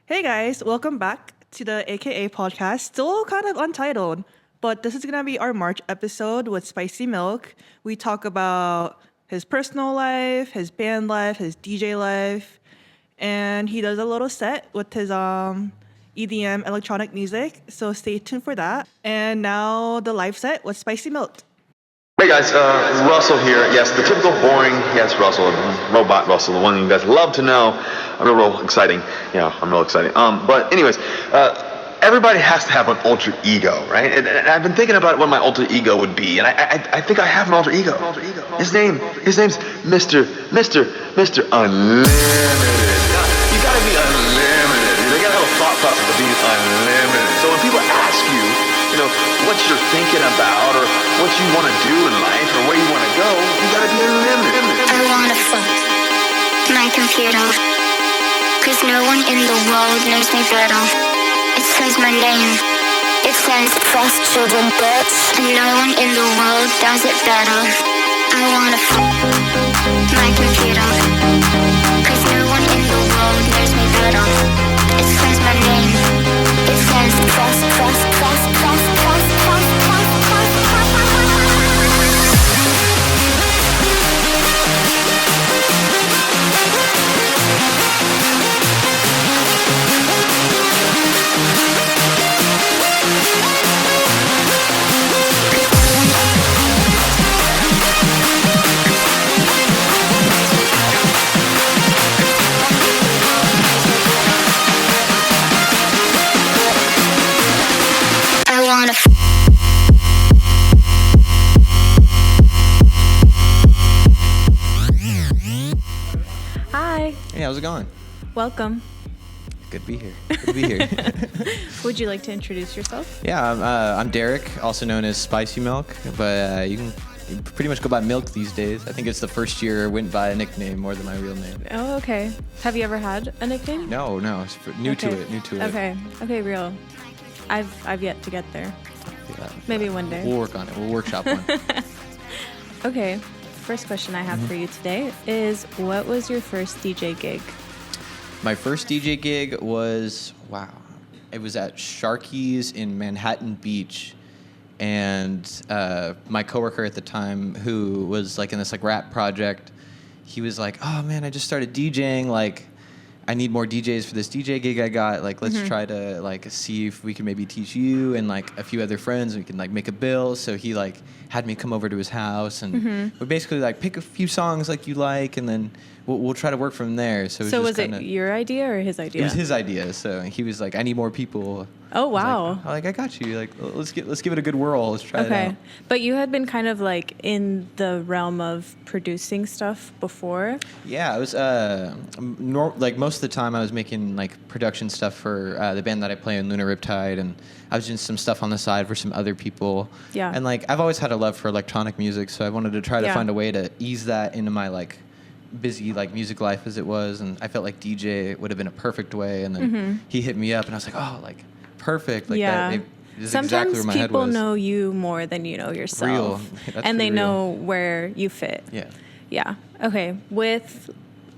Hey guys, welcome back to the AKA podcast. Still kind of untitled, but this is gonna be our March episode with Spicy Milk. We talk about his personal life, his band life, his DJ life, and he does a little set with his EDM electronic music. So stay tuned for that. And now the live set with Spicy Milk. Hey guys, Russell here. Yes, the typical boring, yes, Russell, robot Russell, the one you guys love to know. I'm real exciting. Yeah, I'm real exciting. But anyways, everybody has to have an alter ego, right? And I've been thinking about what my alter ego would be, and I think I have an alter ego. His name's Mr. Unlimited. You gotta be unlimited. You gotta have a thought process of being unlimited. So when people ask you, what you're thinking about, or what you want to do in life, or where you want to go, you gotta be unlimited. I wanna fuck my computer, 'cause no one in the world knows me better. It says my name, it says fast children bitch, and no one in the world does it better. I wanna fuck my computer, 'cause no one in the world knows me better. It says my name, it says fast. Hi. Hey, how's it going? Welcome. Good to be here. Would you like to introduce yourself? Yeah, I'm Deric, also known as Spicy Milk, but you can pretty much go by Milk these days. I think it's the first year I went by a nickname more than my real name. Oh, okay. Have you ever had a nickname? No, it's new to it. Okay, real. I've yet to get there. Yeah, Maybe one day. We'll work on it. We'll workshop one. Okay. First question I have for you today is, what was your first DJ gig? My first DJ gig was, it was at Sharky's in Manhattan Beach. And my coworker at the time, who was like in this like rap project, he was like, "Oh man, I just started DJing. Like, I need more DJs for this DJ gig I got. Like, let's try to like see if we can maybe teach you and like a few other friends. And we can like make a bill." So he like had me come over to his house, and we basically like pick a few songs like you like, and then we'll try to work from there. So was it your idea or his idea? It was his idea. So he was like, "I need more people." Oh wow! I got you. Like, let's give it a good whirl. Let's try it out. But you had been kind of like in the realm of producing stuff before. Yeah, I was like most of the time I was making like production stuff for the band that I play in, Lunar Riptide, and I was doing some stuff on the side for some other people. Yeah. And like I've always had a love for electronic music, so I wanted to try to find a way to ease that into my like busy like music life as it was, and I felt like DJ would have been a perfect way. And then he hit me up, and I was like, oh, like perfect. Like that. Sometimes exactly where my head people was. know you more than you know yourself. And they know where you fit. Yeah. Okay. With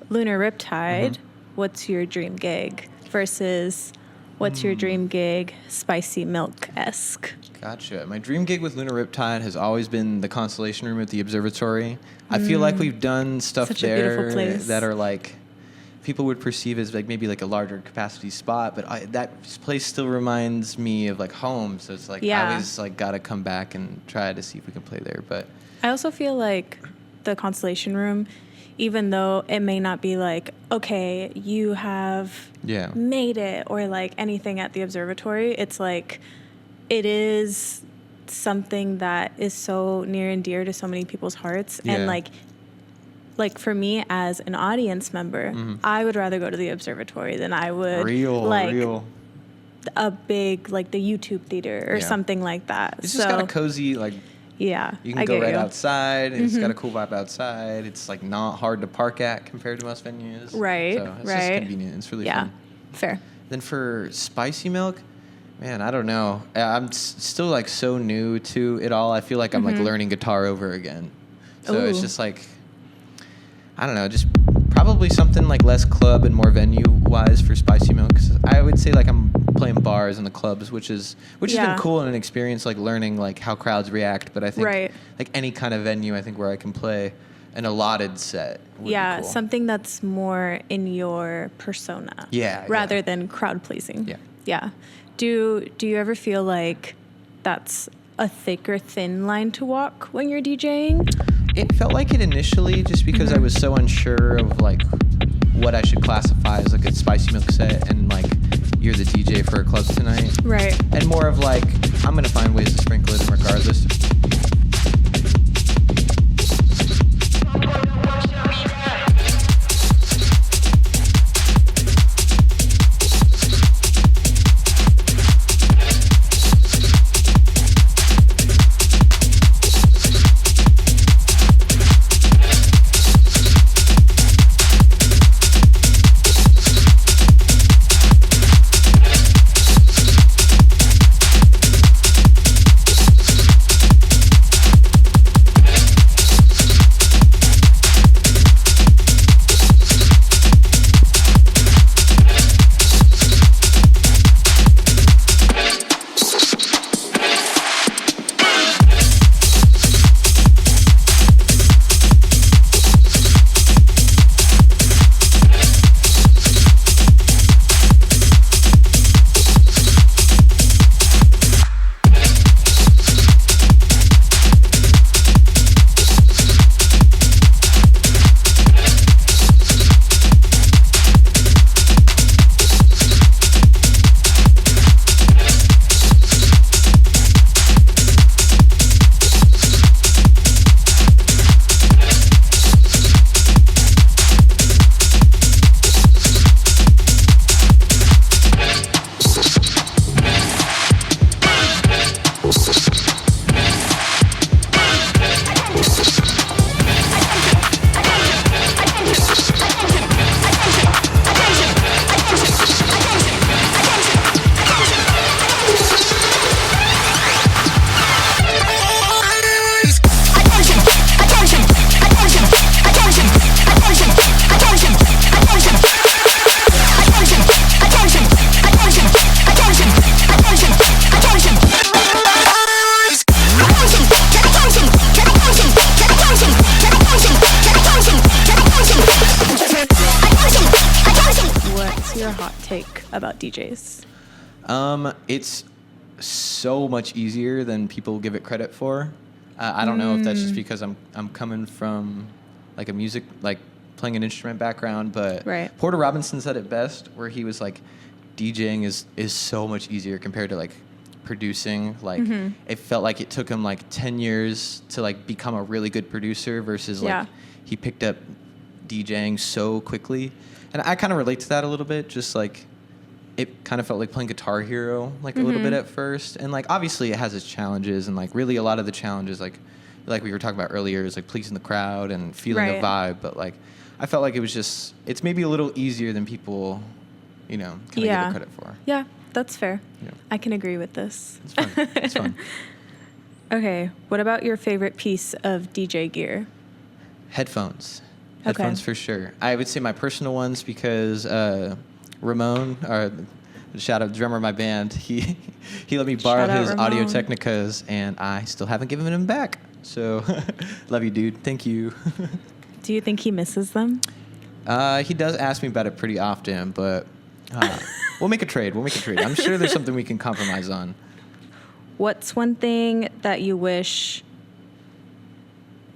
Lunar Riptide, what's your dream gig versus what's your dream gig Spicy Milk-esque? Gotcha. My dream gig with Lunar Riptide has always been the Constellation Room at the Observatory. I feel like we've done stuff Such a beautiful place. that are like people would perceive as like maybe like a larger capacity spot, but that place still reminds me of like home. So it's like I always like gotta come back and try to see if we can play there. But I also feel like the Constellation Room, even though it may not be like, okay, you have made it or like anything at the observatory, it's like it is something that is so near and dear to so many people's hearts. And like for me as an audience member, I would rather go to the observatory than I would a big like the YouTube theater or something like that. It's just got a cozy like you can go right outside, and it's got a cool vibe outside. It's like not hard to park at compared to most venues. Right. So it's just convenient. It's really fun. Fair. Then for Spicy Milk, man, I don't know. I'm still like so new to it all. I feel like I'm like learning guitar over again. So it's just like, I don't know, just probably something like less club and more venue wise for Spicy Milk. 'Cause I say like I'm playing bars in the clubs, which has Yeah. been cool and an experience, like learning like how crowds react. But I think Right. like any kind of venue, I think where I can play an allotted set would be Yeah, cool. something that's more in your persona. Yeah, Rather yeah. than crowd pleasing. Yeah. Yeah. Do you ever feel like that's a thick or thin line to walk when you're DJing? It felt like it initially, just because I was so unsure of like what I should classify as like a spicy milk set, and like you're the DJ for a club tonight, Right. and more of like I'm gonna find ways to sprinkle it in regardless. about DJs? It's so much easier than people give it credit for. I don't know if that's just because I'm coming from like a music, like playing an instrument background, but Right. Porter Robinson said it best, where he was like, DJing is so much easier compared to like producing. Like it felt like it took him like 10 years to like become a really good producer versus like Yeah. he picked up DJing so quickly. And I kind of relate to that a little bit, just like it kind of felt like playing Guitar Hero like a little bit at first. And like obviously it has its challenges, and like really a lot of the challenges like we were talking about earlier is like pleasing the crowd and feeling Right. a vibe. But like I felt like it's maybe a little easier than people, kind of give it credit for. Yeah, that's fair. Yeah. I can agree with this. It's fun. It's fun. Okay, what about your favorite piece of DJ gear? Headphones. Okay. Headphones for sure. I would say my personal ones because Ramon, shout out drummer of my band, he let me borrow Shout out his Ramon. Audio Technicas, and I still haven't given them back. So love you, dude. Thank you. Do you think he misses them? He does ask me about it pretty often, but we'll make a trade. I'm sure there's something we can compromise on. What's one thing that you wish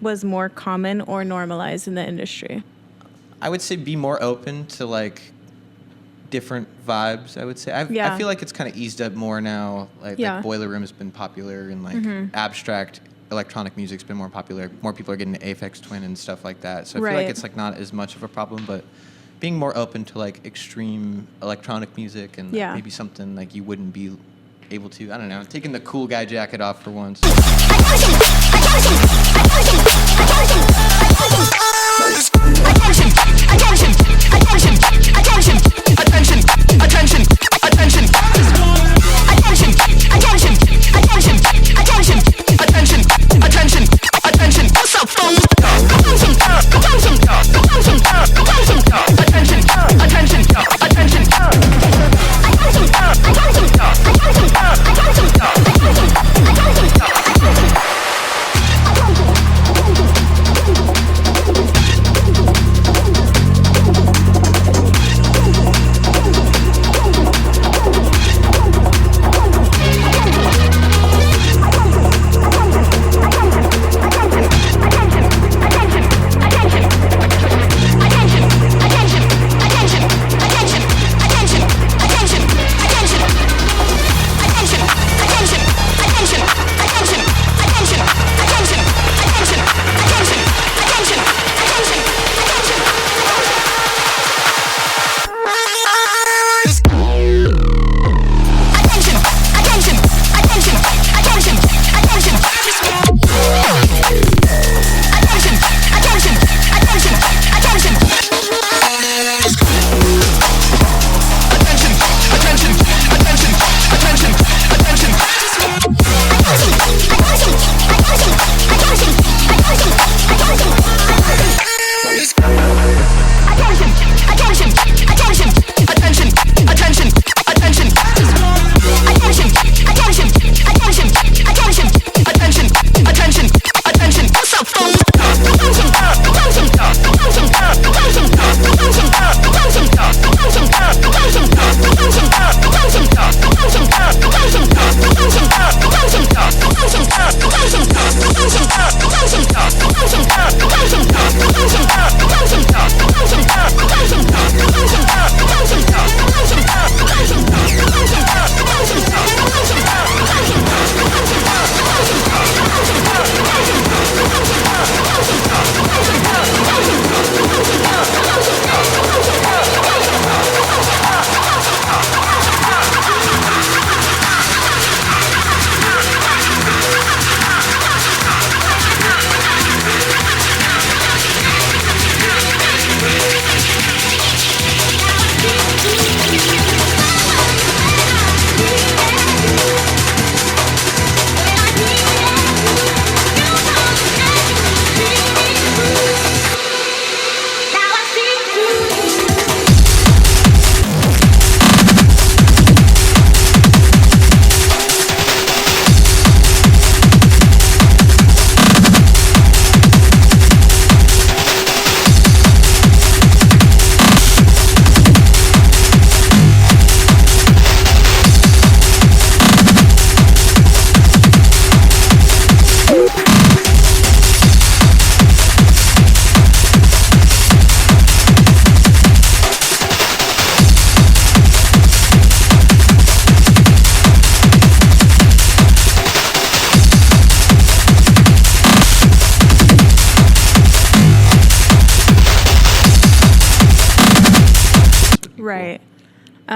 was more common or normalized in the industry? I would say be more open to like different vibes. I would say I feel like it's kind of eased up more now. Like Boiler Room has been popular, and like abstract electronic music's been more popular. More people are getting the Aphex Twin and stuff like that. So I feel like it's like not as much of a problem, but being more open to like extreme electronic music and like, maybe something like you wouldn't be able to, I don't know, taking the cool guy jacket off for once.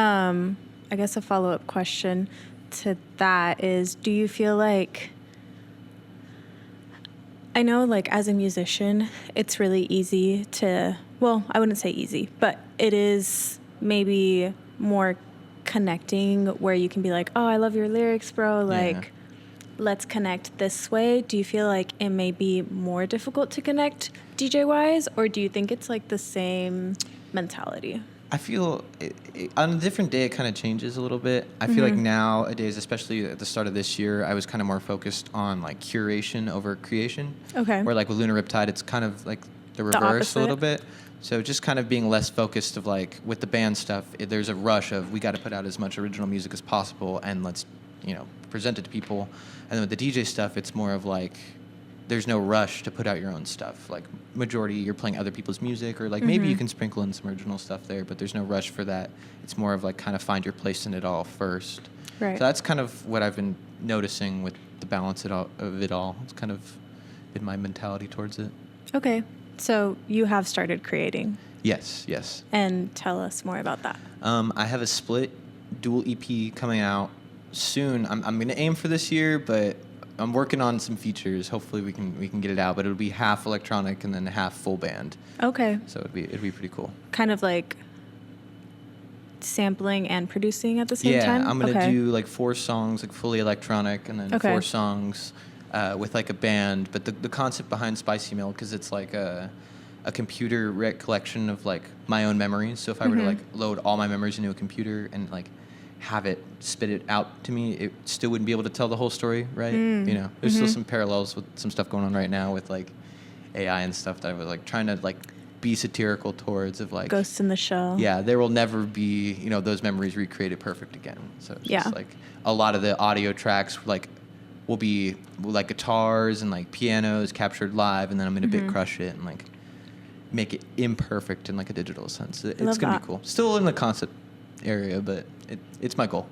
I guess a follow-up question to that is, do you feel like, I know like as a musician, it's really easy to, well, I wouldn't say easy, but it is maybe more connecting where you can be like, oh, I love your lyrics, bro. Like, let's connect this way. Do you feel like it may be more difficult to connect DJ-wise, or do you think it's like the same mentality? I feel on a different day, it kind of changes a little bit. I feel like nowadays, especially at the start of this year, I was kind of more focused on like curation over creation. Okay. Where like with Lunar Riptide, it's kind of like the reverse a little bit. So just kind of being less focused of like with the band stuff, there's a rush of we got to put out as much original music as possible and let's, present it to people. And then with the DJ stuff, it's more of like there's no rush to put out your own stuff. Like majority, you're playing other people's music, or like maybe you can sprinkle in some original stuff there, but there's no rush for that. It's more of like kind of find your place in it all first. Right. So that's kind of what I've been noticing with the balance of it all. It's kind of been my mentality towards it. Okay. So you have started creating. Yes. And tell us more about that. I have a split dual EP coming out soon. I'm going to aim for this year, but I'm working on some features. Hopefully we can get it out, but it'll be half electronic and then half full band. Okay. So it'd be pretty cool. Kind of like sampling and producing at the same time? Yeah, I'm gonna do like 4 songs like fully electronic, and then 4 songs with like a band. But the concept behind Spicy Milk is it's like a computer recollection of like my own memories. So if I were to like load all my memories into a computer and like have it spit it out to me, it still wouldn't be able to tell the whole story, right? There's still some parallels with some stuff going on right now with like AI and stuff that I was like trying to like be satirical towards, of like Ghost in the Shell. Yeah, there will never be, those memories recreated perfect again. So it's just like a lot of the audio tracks like will be like guitars and like pianos captured live, and then I'm gonna bit crush it and like make it imperfect in like a digital sense. It's gonna be cool. Still in the concept area, but it's my goal.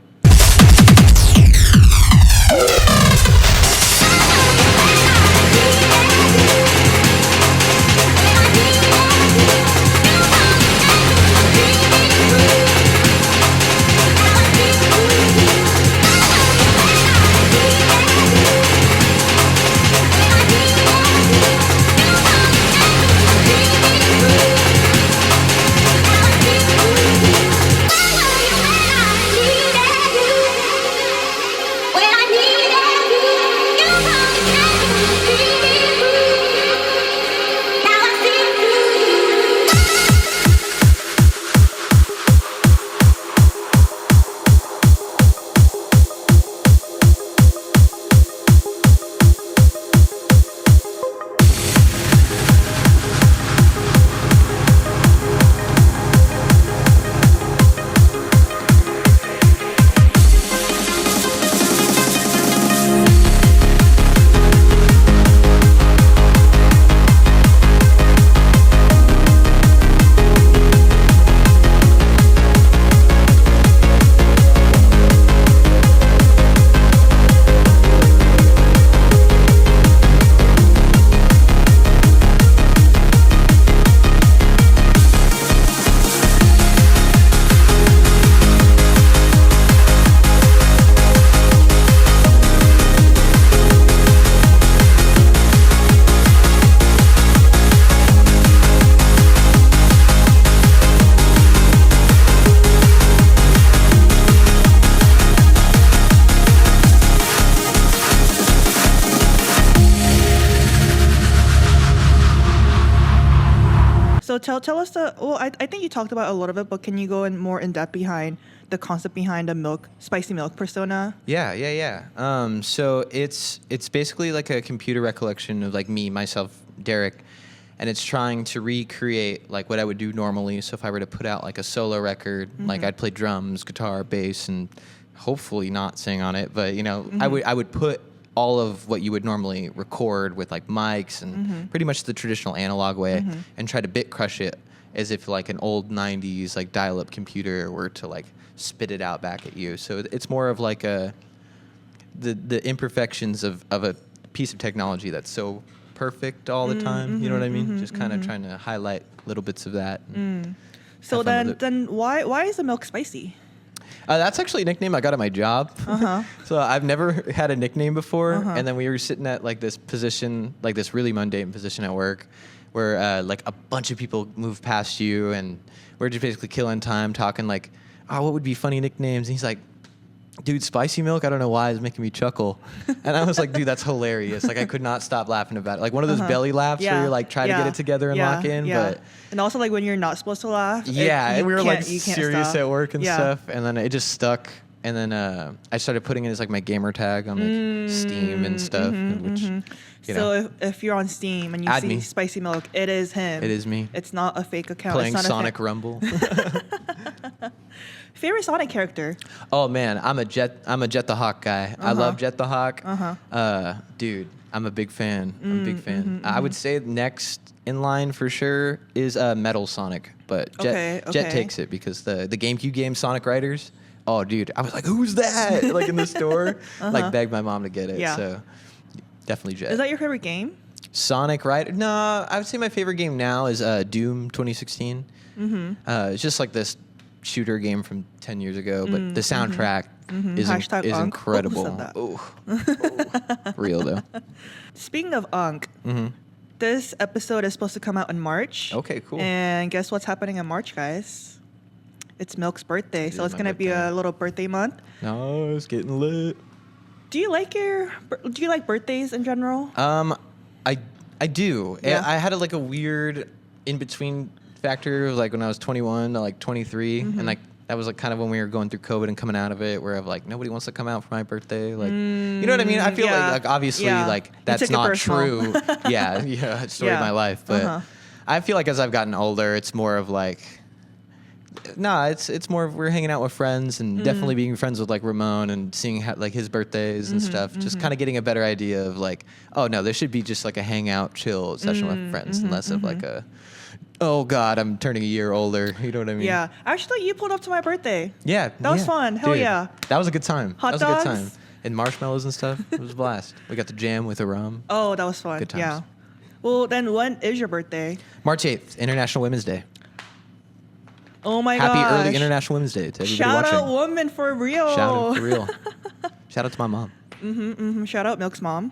So tell us I think you talked about a lot of it, but can you go in more in depth behind the concept behind the spicy milk persona? Yeah. So it's basically like a computer recollection of like me, myself, Deric, and it's trying to recreate like what I would do normally. So if I were to put out like a solo record, like I'd play drums, guitar, bass, and hopefully not sing on it, but I would put all of what you would normally record with like mics and pretty much the traditional analog way, and try to bit crush it as if like an old 90s like dial-up computer were to like spit it out back at you. So it's more of like the imperfections of a piece of technology that's so perfect all the time. You know what I mean? Just kind of trying to highlight little bits of that. So then why is the milk spicy? That's actually a nickname I got at my job. So I've never had a nickname before. And then we were sitting at like this position, like this really mundane position at work, where like a bunch of people move past you, and we're just basically killing time talking like, oh, what would be funny nicknames? And he's like, dude, Spicy Milk, I don't know why, it's making me chuckle. And I was like, dude, that's hilarious. Like, I could not stop laughing about it. Like one of those belly laughs where you're like, try to get it together and lock in. But and also like when you're not supposed to laugh. and we were like serious stop. at work and stuff. And then it just stuck. And then I started putting it as like my gamer tag on like Steam and stuff. Which, you know, if you're on Steam and you see me. Spicy Milk, it is him. It is me. It's not a fake account. Playing it's not Sonic Rumble. Favorite Sonic character? Oh man, I'm a Jet the Hawk guy. I love Jet the Hawk. Dude, I'm a big fan. I'm a big fan. I would say next in line for sure is Metal Sonic, but Jet takes it because the GameCube game Sonic Riders. Oh, dude, I was like, who's that? Like in the store, like begged my mom to get it. Yeah. So definitely Jet. Is that your favorite game? Sonic Rider? No, I would say my favorite game now is Doom 2016. It's just like this shooter game from 10 years ago, but the soundtrack is incredible. Real though. Speaking of Unk, this episode is supposed to come out in March. Okay, cool. And guess what's happening in March, guys? It's Milk's birthday, so it's gonna be a little birthday month. No, it's getting lit. Do you like birthdays in general? I do. Yeah. I had like a weird in between factor, like when I was 21 to like 23, and like that was like kind of when we were going through COVID and coming out of it, where I'm like nobody wants to come out for my birthday, like you know what I mean? I feel like obviously like that's not true. Story of my life, but I feel like as I've gotten older, it's more of like. It's more of we're hanging out with friends and definitely being friends with like Ramon and seeing how, like his birthdays and stuff. Just kind of getting a better idea of like, oh no, there should be just like a hangout, chill session with friends, and less of like a, oh God, I'm turning a year older. You know what I mean? Yeah. Actually, you pulled up to my birthday. Yeah. That was fun. Hell dude, yeah. That was a good time. Hot that was dogs? a good time. And marshmallows and stuff. It was a blast. We got to jam with a rum. Oh, that was fun. Good times. Yeah. Well, then when is your birthday? March 8th, International Women's Day. Oh my god! Happy early International Women's Day to everybody watching. Shout out woman for real. Shout out for real. Shout out to my mom. Shout out Milk's mom,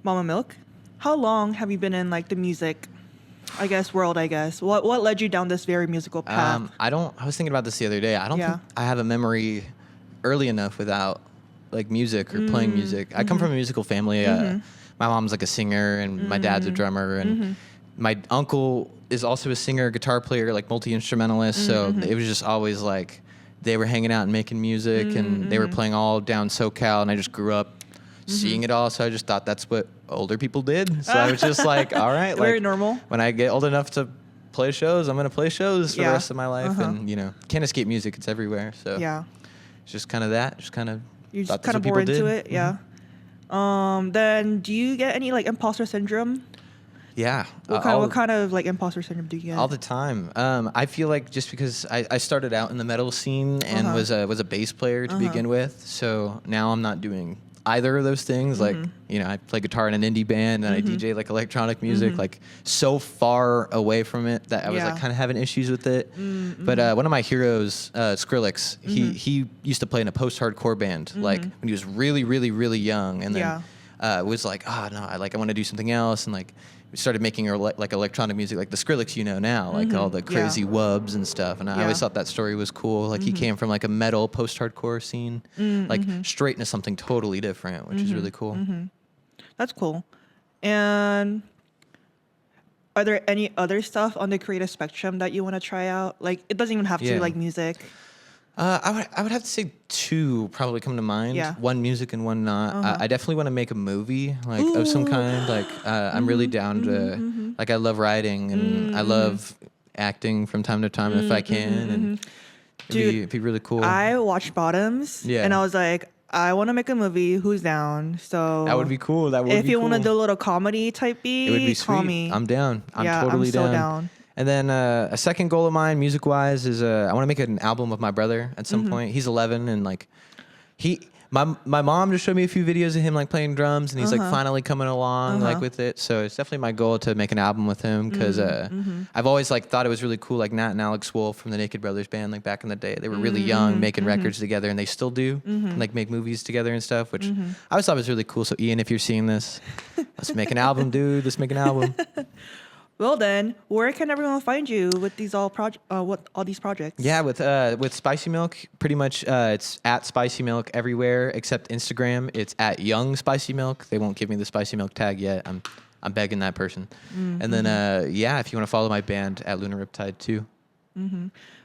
Mama Milk. How long have you been in like the music, world? What led you down this very musical path? I was thinking about this the other day. I don't think I have a memory early enough without like music or playing music. I come from a musical family. My mom's like a singer and my dad's a drummer, and my uncle is also a singer, guitar player, like multi-instrumentalist. So it was just always like they were hanging out and making music, and they were playing all down SoCal, and I just grew up seeing it all. So I just thought that's what older people did. So I was just like, all right, very like normal. When I get old enough to play shows, I'm gonna play shows for the rest of my life, and can't escape music. It's everywhere. So it's just kind of that. Just kind of you just kind of bore into it. Yeah. Then do you get any like imposter syndrome? Yeah. What kind of like imposter syndrome do you get? All the time. I feel like just because I started out in the metal scene and was a bass player to begin with, so now I'm not doing either of those things. Like, I play guitar in an indie band and I DJ like electronic music, like so far away from it that I was like kind of having issues with it. But one of my heroes, Skrillex, he used to play in a post-hardcore band like when he was really, really, really young, and then was like, oh no, I want to do something else, and like we started making like electronic music, like the Skrillex now, like all the crazy wubs and stuff. And I always thought that story was cool. Like he came from like a metal post-hardcore scene, like straight into something totally different, which is really cool. That's cool. And are there any other stuff on the creative spectrum that you want to try out? Like it doesn't even have to be like music. I would have to say two probably come to mind. Yeah. One music and one not. I definitely want to make a movie like of some kind. Like I'm really down to like I love writing and I love acting from time to time if I can. And it'd be really cool. I watched Bottoms and I was like, I want to make a movie. Who's down? So that would be cool. If you want to do a little comedy type beat, it would be sweet. Call me. I'm down. I'm totally I'm so down. And then a second goal of mine, music-wise, is I want to make an album with my brother at some point. He's 11, and like My mom just showed me a few videos of him like playing drums, and he's like finally coming along like with it. So it's definitely my goal to make an album with him because I've always like thought it was really cool. Like Nat and Alex Wolf from the Naked Brothers band, like back in the day, they were really young making records together, and they still do and, like make movies together and stuff, which I always thought was really cool. So Ian, if you're seeing this, let's make an album, dude. Let's make an album. Well then, where can everyone find you with these all these projects? Yeah, with Spicy Milk, pretty much it's at Spicy Milk everywhere except Instagram. It's at Young Spicy Milk. They won't give me the Spicy Milk tag yet. I'm begging that person. And then if you want to follow my band at Lunar Riptide too.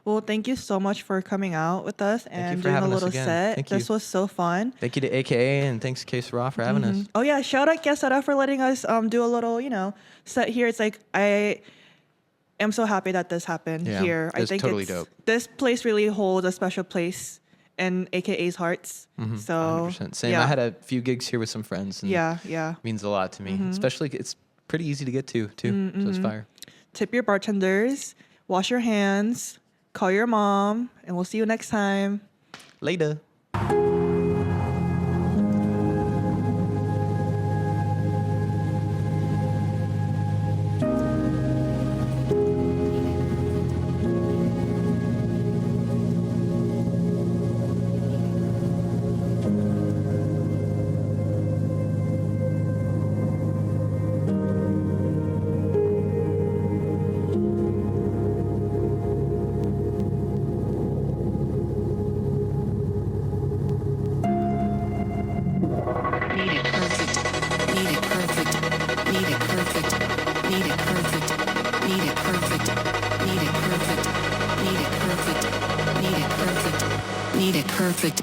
Well, thank you so much for coming out with us and doing a little set. This was so fun. Thank you to AKA and thanks to K Sera for having us. Oh yeah, shout out Sera for letting us do a little, set here. It's like I am so happy that this happened here. I think totally dope. This place really holds a special place in AKA's hearts. So 100%. Same. I had a few gigs here with some friends. And it means a lot to me. Especially it's pretty easy to get to too. So it's fire. Tip your bartenders. Wash your hands. Call your mom, and we'll see you next time. Later. Perfect.